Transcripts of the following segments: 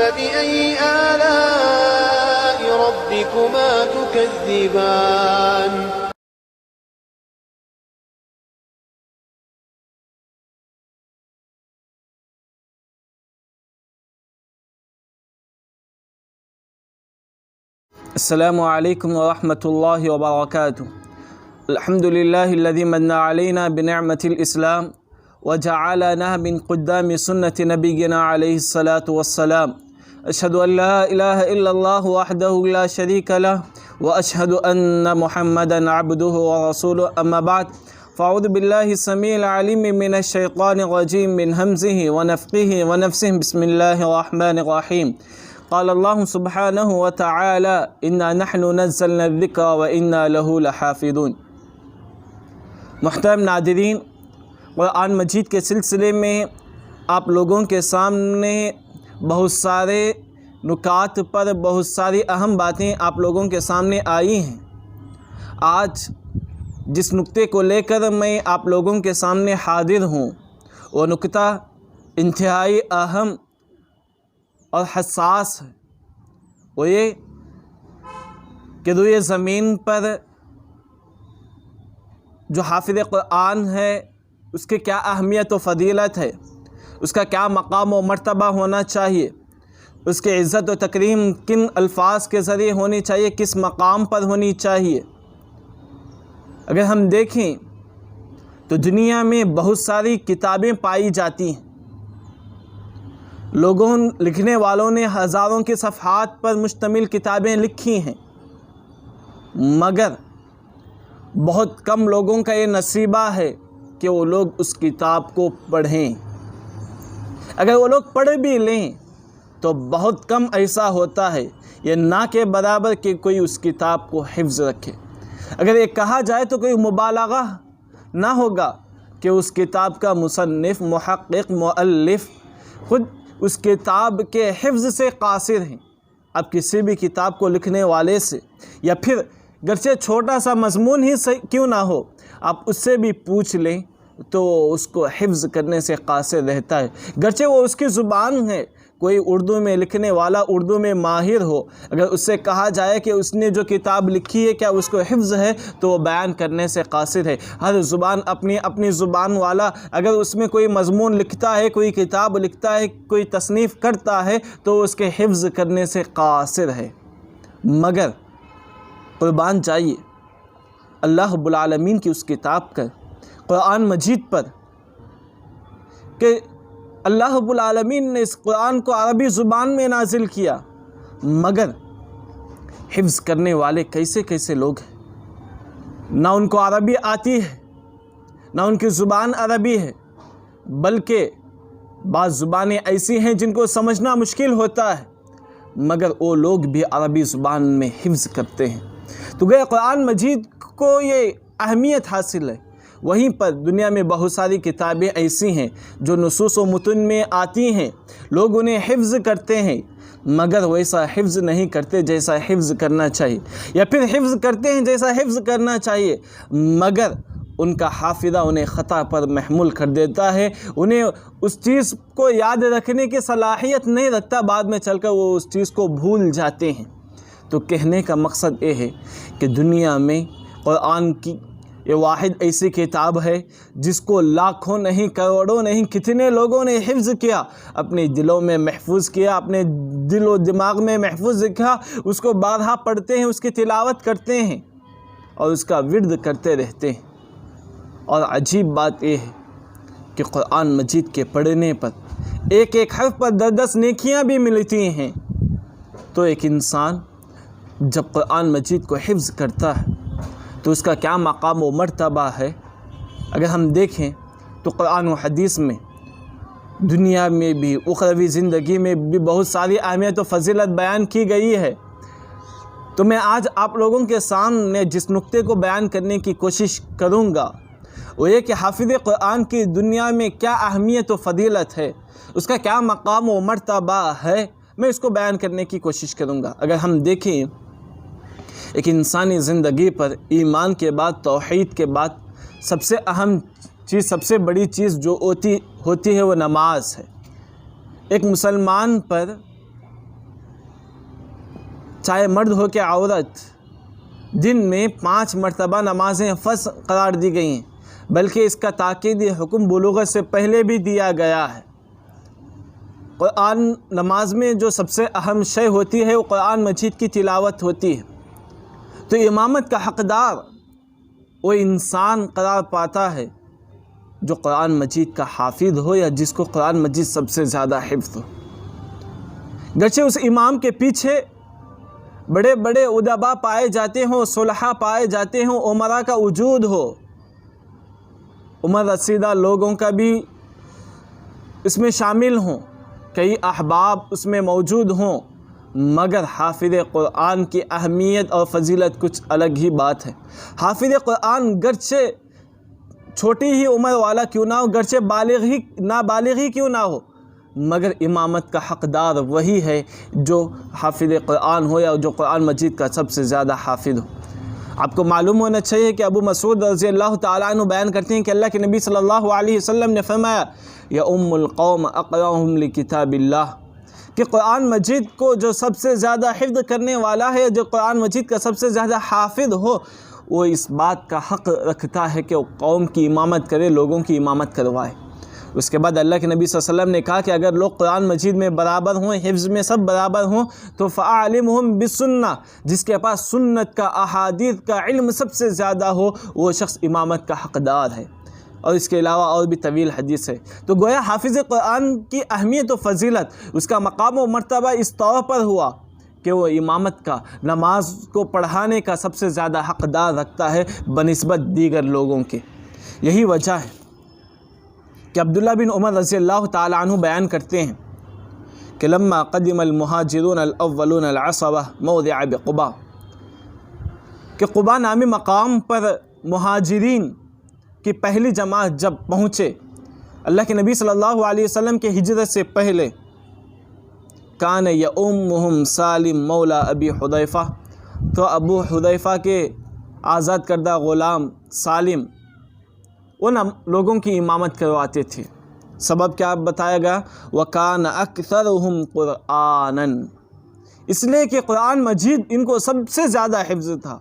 فبأي آلاء ربكما تكذبان السلام علیکم ورحمۃ اللہ وبرکاتہ۔ الحمد للہ الذی من علینا بنعمت الاسلام وجعلنا من قدام سنت نبینا علیہ الصلاۃ والسلام۔ اشہد ان لا الہ الا اللہ وحدہ لا شریک لہ واشہد ان محمدا عبدہ ورسولہ، اما بعد فاعوذ باللہ السمیع العلیم من الشیطان الرجیم من ہمزہ ونفخہ ونفثہ، بسم اللہ الرحمن الرحیم۔ قال اللہ سبحانہ وتعالی انا نحن نزلنا الذکر وانا لہ لحافظون۔ محترم ناظرین، قرآن مجید کے سلسلے میں آپ لوگوں کے سامنے بہت سارے نکات پر بہت ساری اہم باتیں آپ لوگوں کے سامنے آئی ہیں۔ آج جس نکتے کو لے کر میں آپ لوگوں کے سامنے حاضر ہوں وہ نکتہ انتہائی اہم اور حساس ہے۔ وہ یہ کہ روئے زمین پر جو حافظ قرآن ہے اس کے کیا اہمیت و فضیلت ہے، اس کا کیا مقام و مرتبہ ہونا چاہیے، اس کی عزت و تکریم کن الفاظ کے ذریعے ہونی چاہیے، کس مقام پر ہونی چاہیے۔ اگر ہم دیکھیں تو دنیا میں بہت ساری کتابیں پائی جاتی ہیں، لوگوں لکھنے والوں نے ہزاروں کے صفحات پر مشتمل کتابیں لکھی ہیں، مگر بہت کم لوگوں کا یہ نصیبہ ہے کہ وہ لوگ اس کتاب کو پڑھیں۔ اگر وہ لوگ پڑھ بھی لیں تو بہت کم ایسا ہوتا ہے، یہ نہ کے برابر کہ کوئی اس کتاب کو حفظ رکھے۔ اگر یہ کہا جائے تو کوئی مبالغہ نہ ہوگا کہ اس کتاب کا مصنف، محقق، مؤلف خود اس کتاب کے حفظ سے قاصر ہیں۔ اب کسی بھی کتاب کو لکھنے والے سے یا پھر گرچہ چھوٹا سا مضمون ہی کیوں نہ ہو، آپ اس سے بھی پوچھ لیں تو اس کو حفظ کرنے سے قاصر رہتا ہے، گرچہ وہ اس کی زبان ہے۔ کوئی اردو میں لکھنے والا اردو میں ماہر ہو، اگر اس سے کہا جائے کہ اس نے جو کتاب لکھی ہے کیا اس کو حفظ ہے تو وہ بیان کرنے سے قاصر ہے۔ ہر زبان اپنی اپنی زبان والا اگر اس میں کوئی مضمون لکھتا ہے، کوئی کتاب لکھتا ہے، کوئی تصنیف کرتا ہے تو اس کے حفظ کرنے سے قاصر ہے۔ مگر قربان جائیے اللہ رب العالمین کی اس کتاب کا، قرآن مجید پر، کہ اللہ رب العالمین نے اس قرآن کو عربی زبان میں نازل کیا، مگر حفظ کرنے والے کیسے کیسے لوگ ہیں۔ نہ ان کو عربی آتی ہے، نہ ان کی زبان عربی ہے، بلکہ بعض زبانیں ایسی ہیں جن کو سمجھنا مشکل ہوتا ہے، مگر وہ لوگ بھی عربی زبان میں حفظ کرتے ہیں۔ تو گویا قرآن مجید کو یہ اہمیت حاصل ہے۔ وہیں پر دنیا میں بہت ساری کتابیں ایسی ہیں جو نصوص و متن میں آتی ہیں، لوگ انہیں حفظ کرتے ہیں مگر ویسا حفظ نہیں کرتے جیسا حفظ کرنا چاہیے، یا پھر حفظ کرتے ہیں جیسا حفظ کرنا چاہیے مگر ان کا حافظہ انہیں خطا پر محمول کر دیتا ہے، انہیں اس چیز کو یاد رکھنے کی صلاحیت نہیں رکھتا، بعد میں چل کر وہ اس چیز کو بھول جاتے ہیں۔ تو کہنے کا مقصد یہ ہے کہ دنیا میں قرآن کی یہ واحد ایسی کتاب ہے جس کو لاکھوں نہیں، کروڑوں نہیں، کتنے لوگوں نے حفظ کیا، اپنے دلوں میں محفوظ کیا، اپنے دل و دماغ میں محفوظ رکھا، اس کو بارہا پڑھتے ہیں، اس کی تلاوت کرتے ہیں اور اس کا ورد کرتے رہتے ہیں۔ اور عجیب بات یہ ہے کہ قرآن مجید کے پڑھنے پر ایک ایک حرف پر 10 نیکیاں بھی ملتی ہیں۔ تو ایک انسان جب قرآن مجید کو حفظ کرتا ہے تو اس کا کیا مقام و مرتبہ ہے۔ اگر ہم دیکھیں تو قرآن و حدیث میں دنیا میں بھی اخروی زندگی میں بھی بہت ساری اہمیت و فضیلت بیان کی گئی ہے۔ تو میں آج آپ لوگوں کے سامنے جس نقطے کو بیان کرنے کی کوشش کروں گا وہ یہ کہ حافظ قرآن کی دنیا میں کیا اہمیت و فضیلت ہے، اس کا کیا مقام و مرتبہ ہے، میں اس کو بیان کرنے کی کوشش کروں گا۔ اگر ہم دیکھیں ایک انسانی زندگی پر ایمان کے بعد، توحید کے بعد سب سے اہم چیز، سب سے بڑی چیز جو ہوتی ہے وہ نماز ہے۔ ایک مسلمان پر چاہے مرد ہو کہ عورت، دن میں 5 مرتبہ نمازیں فرض قرار دی گئی ہیں، بلکہ اس کا تاکیدی حکم بلوغت سے پہلے بھی دیا گیا ہے۔ قرآن نماز میں جو سب سے اہم شے ہوتی ہے وہ قرآن مجید کی تلاوت ہوتی ہے، تو امامت کا حقدار وہ انسان قرار پاتا ہے جو قرآن مجید کا حافظ ہو یا جس کو قرآن مجید سب سے زیادہ حفظ ہو۔ گرچہ اس امام کے پیچھے بڑے بڑے ادبا پائے جاتے ہوں، صلحاء پائے جاتے ہوں، عمرا کا وجود ہو، عمر رسیدہ لوگوں کا بھی اس میں شامل ہوں، کئی احباب اس میں موجود ہوں، مگر حافظ قرآن کی اہمیت اور فضیلت کچھ الگ ہی بات ہے۔ حافظ قرآن گرچہ چھوٹی ہی عمر والا کیوں نہ ہو، گرچہ نابالغ ہی کیوں نہ ہو، مگر امامت کا حقدار وہی ہے جو حافظ قرآن ہو یا جو قرآن مجید کا سب سے زیادہ حافظ ہو۔ آپ کو معلوم ہونا چاہیے کہ ابو مسعود رضی اللہ تعالیٰ عنہ بیان کرتے ہیں کہ اللہ کے نبی صلی اللہ علیہ وسلم نے فرمایا یا القوم اقرأہم لکتاب اللہ، کہ قرآن مجید کو جو سب سے زیادہ حفظ کرنے والا ہے، جو قرآن مجید کا سب سے زیادہ حافظ ہو، وہ اس بات کا حق رکھتا ہے کہ وہ قوم کی امامت کرے، لوگوں کی امامت کروائے۔ اس کے بعد اللہ کے نبی صلی اللہ علیہ وسلم نے کہا کہ اگر لوگ قرآن مجید میں برابر ہوں، حفظ میں سب برابر ہوں، تو فَأَعْلِمْهُمْ بِالسُّنَّةِ، جس کے پاس سنت کا، احادیث کا علم سب سے زیادہ ہو، وہ شخص امامت کا حقدار ہے۔ اور اس کے علاوہ اور بھی طویل حدیث ہے۔ تو گویا حافظ قرآن کی اہمیت و فضیلت، اس کا مقام و مرتبہ اس طور پر ہوا کہ وہ امامت کا، نماز کو پڑھانے کا سب سے زیادہ حقدار رکھتا ہے بنسبت دیگر لوگوں کے۔ یہی وجہ ہے کہ عبداللہ بن عمر رضی اللہ تعالیٰ عنہ بیان کرتے ہیں کہ لما قدم المہاجرون الاولون العصبہ موضع بقباء، کہ قباء نامی مقام پر مہاجرین کی پہلی جماعت جب پہنچے اللہ کے نبی صلی اللہ علیہ وسلم کے ہجرت سے پہلے، کان یؤمہم سالم مولا ابی حذیفہ، تو ابو حذیفہ کے آزاد کردہ غلام سالم ان لوگوں کی امامت کرواتے تھے۔ سبب کیا بتایا گیا؟ وَكَانَ أَكْثَرُهُمْ قُرْآنًا، اس لیے کہ قرآن مجید ان کو سب سے زیادہ حفظ تھا۔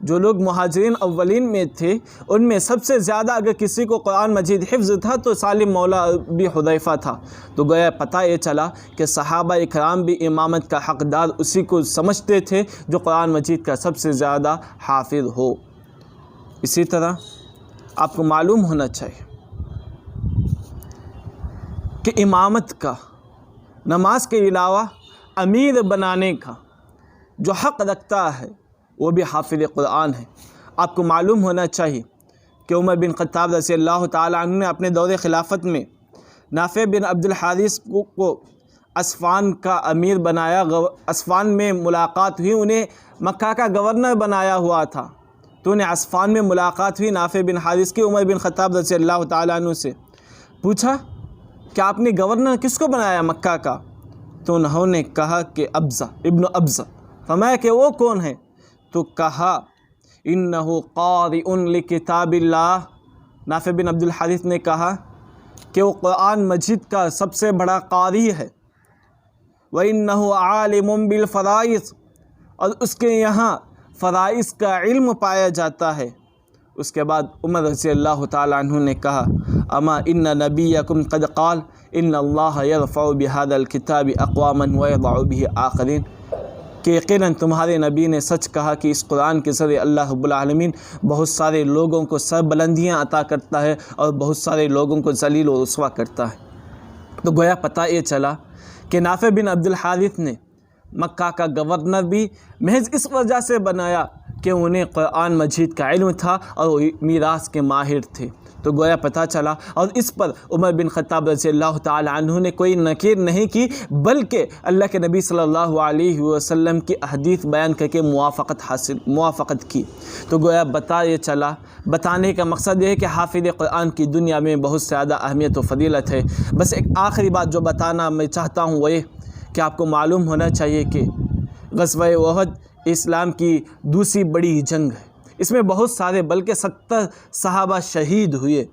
جو لوگ مہاجرین اولین میں تھے ان میں سب سے زیادہ اگر کسی کو قرآن مجید حفظ تھا تو سالم مولا ابی حذیفہ تھا۔ تو گویا پتہ یہ چلا کہ صحابہ اکرام بھی امامت کا حقدار اسی کو سمجھتے تھے جو قرآن مجید کا سب سے زیادہ حافظ ہو۔ اسی طرح آپ کو معلوم ہونا چاہیے کہ امامت کا، نماز کے علاوہ امیر بنانے کا جو حق رکھتا ہے وہ بھی حافظ قرآن ہے۔ آپ کو معلوم ہونا چاہیے کہ عمر بن خطاب رضی اللہ تعالیٰ عنہ نے اپنے دور خلافت میں نافع بن عبد الحارث کو اسفان کا امیر بنایا۔ اسفان میں ملاقات ہوئی، انہیں مکہ کا گورنر بنایا ہوا تھا، تو انہیں اسفان میں ملاقات ہوئی نافع بن حارث کی۔ عمر بن خطاب رضی اللہ تعالیٰ عنہ سے پوچھا کہ آپ نے گورنر کس کو بنایا مکہ کا؟ تو انہوں نے کہا کہ ابزہ ابن ابزہ۔ فرمایا کہ وہ کون ہے؟ تو کہا انہو قارئ لکتاب اللہ۔ نافع بن عبد الحارث نے کہا کہ وہ قرآن مجید کا سب سے بڑا قاری ہے۔ وَإِنَّهُ عَالِمٌ بِالْفَرَائِض، اور اس کے یہاں فرائض کا علم پایا جاتا ہے۔ اس کے بعد عمر رضی اللہ تعالیٰ عنہ نے کہا اما ان نبیکم قد قال ان اللہ یرفع بهذا الکتاب اقواما ویضع به آخرین، کہ یقیناً تمہارے نبی نے سچ کہا کہ اس قرآن کے ذریعے اللہ رب العالمین بہت سارے لوگوں کو سر بلندیاں عطا کرتا ہے اور بہت سارے لوگوں کو ذلیل و رسوا کرتا ہے۔ تو گویا پتہ یہ چلا کہ نافع بن عبد الحارث نے مکہ کا گورنر بھی محض اس وجہ سے بنایا کہ انہیں قرآن مجید کا علم تھا اور وہ میراث کے ماہر تھے۔ تو گویا پتہ چلا، اور اس پر عمر بن خطاب رضی اللہ تعالی عنہ نے کوئی نکیر نہیں کی، بلکہ اللہ کے نبی صلی اللہ علیہ وسلم کی احادیث بیان کر کے موافقت کی۔ تو گویا یہ چلا، بتانے کا مقصد یہ ہے کہ حافظ قرآن کی دنیا میں بہت زیادہ اہمیت و فضیلت ہے۔ بس ایک آخری بات جو بتانا میں چاہتا ہوں وہ یہ کہ آپ کو معلوم ہونا چاہیے کہ غزوہ احد اسلام کی دوسری بڑی جنگ ہے۔ اس میں بہت سارے بلکہ 70 صحابہ شہید ہوئے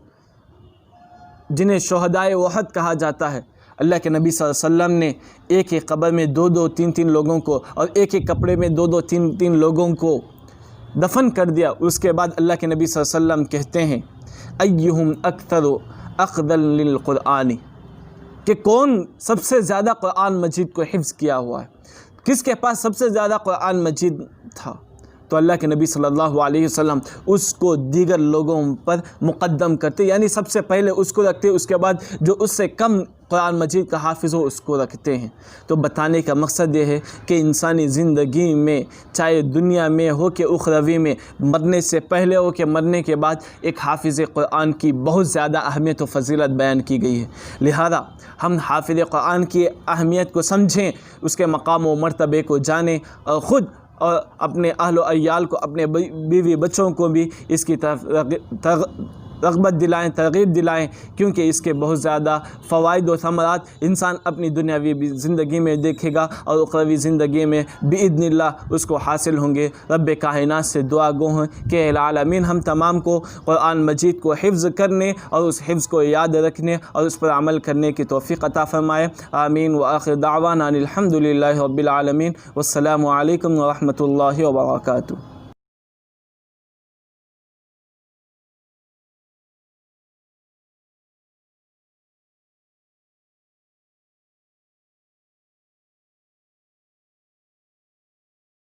جنہیں شہدائے احد کہا جاتا ہے۔ اللہ کے نبی صلی اللہ علیہ وسلم نے ایک ایک قبر میں 2-2 3-3 لوگوں کو اور ایک ایک کپڑے میں 2-2 3-3 لوگوں کو دفن کر دیا۔ اس کے بعد اللہ کے نبی صلی اللہ علیہ وسلم کہتے ہیں ایہم اکثر اخذا للقرآن، کہ کون سب سے زیادہ قرآن مجید کو حفظ کیا ہوا ہے، کس کے پاس سب سے زیادہ قرآن مجید تھا، تو اللہ کے نبی صلی اللہ علیہ وسلم اس کو دیگر لوگوں پر مقدم کرتے، یعنی سب سے پہلے اس کو رکھتے، اس کے بعد جو اس سے کم قرآن مجید کا حافظ ہو اس کو رکھتے ہیں۔ تو بتانے کا مقصد یہ ہے کہ انسانی زندگی میں چاہے دنیا میں ہو کہ اخروی میں، مرنے سے پہلے ہو کہ مرنے کے بعد، ایک حافظ قرآن کی بہت زیادہ اہمیت و فضیلت بیان کی گئی ہے۔ لہذا ہم حافظ قرآن کی اہمیت کو سمجھیں، اس کے مقام و مرتبے کو جانیں، اور خود اور اپنے اہل و عیال کو، اپنے بیوی بچوں کو بھی اس کی طرف رغبت دلائیں، ترغیب دلائیں، کیونکہ اس کے بہت زیادہ فوائد و ثمرات انسان اپنی دنیاوی زندگی میں دیکھے گا اور اخروی زندگی میں باذن اللہ اس کو حاصل ہوں گے۔ رب کائنات سے دعا گو ہیں کہ العالمین ہم تمام کو قرآن مجید کو حفظ کرنے اور اس حفظ کو یاد رکھنے اور اس پر عمل کرنے کی توفیق عطا فرمائے۔ آمین۔ وآخر دعوانا ان الحمد للہ رب العالمین، والسلام علیکم ورحمۃ اللہ وبرکاتہ۔